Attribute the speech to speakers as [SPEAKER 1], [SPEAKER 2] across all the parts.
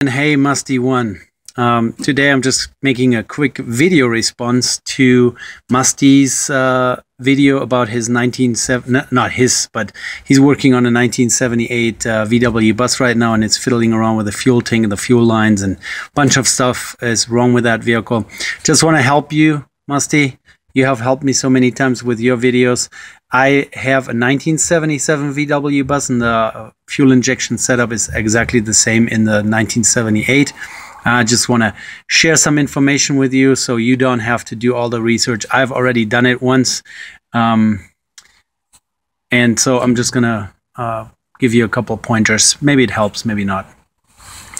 [SPEAKER 1] And hey, Mustie1. Today I'm just making a quick video response to Mustie's video about his not his, but he's working on a 1978 VW bus right now, and it's fiddling around with the fuel tank and the fuel lines, and a bunch of stuff is wrong with that vehicle. Just want to help you, Mustie. You have helped me so many times with your videos. I have a 1977 VW bus, and the fuel injection setup is exactly the same in the 1978. I just want to share some information with you so you don't have to do all the research. I've already done it once. And so I'm just going to give you a couple pointers. Maybe it helps, maybe not.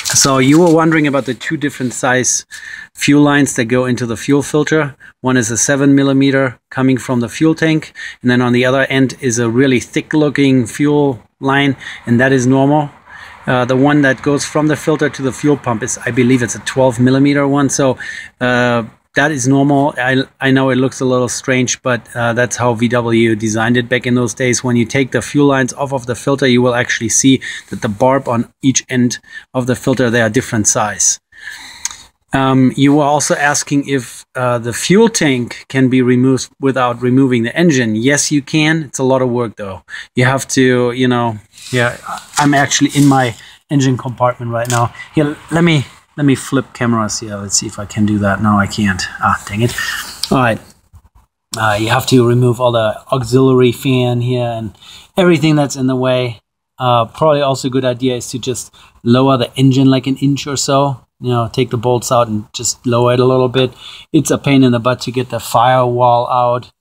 [SPEAKER 1] So you were wondering about the two different size fuel lines that go into the fuel filter. One is a 7mm coming from the fuel tank, and then on the other end is a really thick looking fuel line, and that is normal. The one that goes from the filter to the fuel pump is, I believe it's a 12mm one, so that is normal. I know it looks a little strange, but that's how VW designed it back in those days. When you take the fuel lines off of the filter, you will actually see that the barb on each end of the filter, they are different size. You were also asking if the fuel tank can be removed without removing the engine. Yes, you can. It's a lot of work, though. You have to, you know, yeah, I'm actually in my engine compartment right now. Here, let me flip cameras here. Let's see if I can do that. No, I can't. Ah, dang it. All right. You have to remove all the auxiliary fan here and everything that's in the way. Probably also a good idea is to just lower the engine like an inch or so. You know, take the bolts out and just lower it a little bit. It's a pain in the butt to get the firewall out.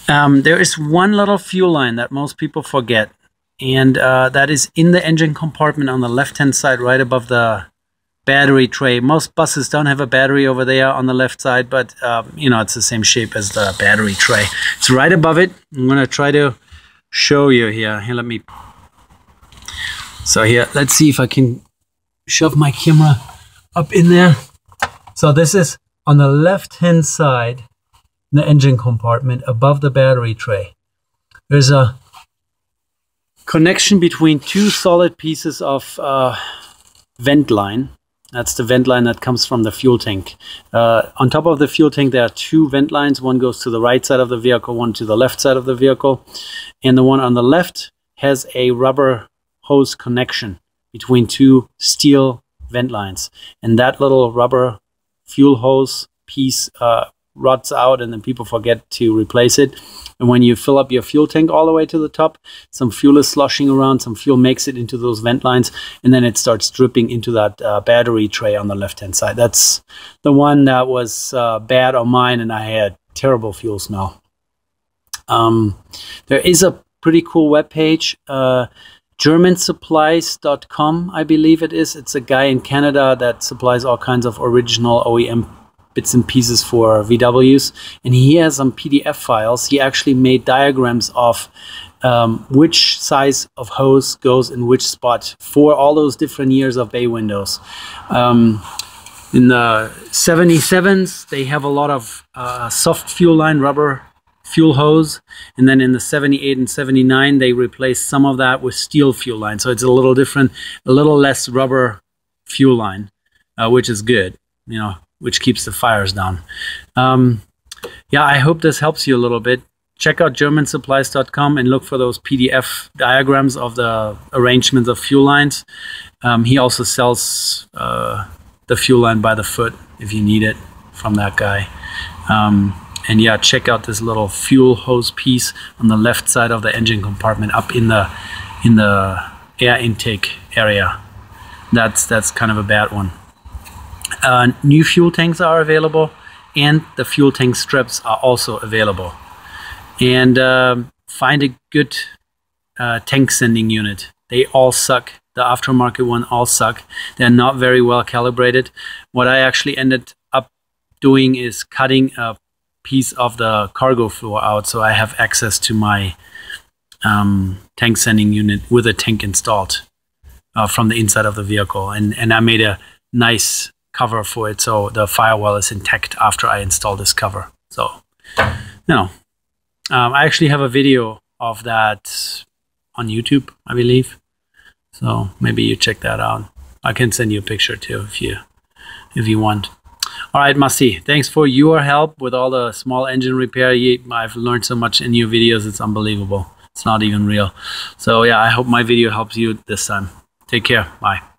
[SPEAKER 1] There is one little fuel line that most people forget, and that is in the engine compartment on the left-hand side, right above the battery tray. Most buses don't have a battery over there on the left side, but you know, it's the same shape as the battery tray. It's right above it. I'm going to try to show you here. Here, let me... So here, let's see if I can shove my camera up in there. So this is on the left-hand side, the engine compartment above the battery tray. There's a connection between two solid pieces of vent line. That's the vent line that comes from the fuel tank. On top of the fuel tank, there are two vent lines. One goes to the right side of the vehicle, one to the left side of the vehicle. And the one on the left has a rubber hose connection between two steel vent lines. And that little rubber fuel hose piece rots out, and then people forget to replace it. And when you fill up your fuel tank all the way to the top, some fuel is sloshing around, some fuel makes it into those vent lines, and then it starts dripping into that battery tray on the left-hand side. That's the one that was bad on mine, and I had terrible fuel smell. There is a pretty cool webpage, GermanSupplies.com, I believe it is. It's a guy in Canada that supplies all kinds of original OEM bits and pieces for VWs, and he has some PDF files. He actually made diagrams of which size of hose goes in which spot for all those different years of bay windows. In the 77s, they have a lot of soft fuel line rubber fuel hose, and then in the 78 and 79 they replaced some of that with steel fuel line, so it's a little different, a little less rubber fuel line, which is good, you know, which keeps the fires down. Yeah, I hope this helps you a little bit. Check out GermanSupplies.com and look for those PDF diagrams of the arrangements of fuel lines. He also sells the fuel line by the foot if you need it from that guy. And yeah, check out this little fuel hose piece on the left side of the engine compartment up in the air intake area. That's kind of a bad one. New fuel tanks are available, and the fuel tank strips are also available. And find a good tank sending unit. They all suck. The aftermarket one all suck. They're not very well calibrated. What I actually ended up doing is cutting a piece of the cargo floor out, so I have access to my tank sending unit with a tank installed from the inside of the vehicle. And I made a nice cover for it, so the firewall is intact after I install this cover. So, you know, I actually have a video of that on YouTube, I believe. So maybe you check that out. I can send you a picture too if you want. All right, Musty, thanks for your help with all the small engine repair. I've learned so much in your videos. It's unbelievable. It's not even real. So yeah, I hope my video helps you this time. Take care. Bye.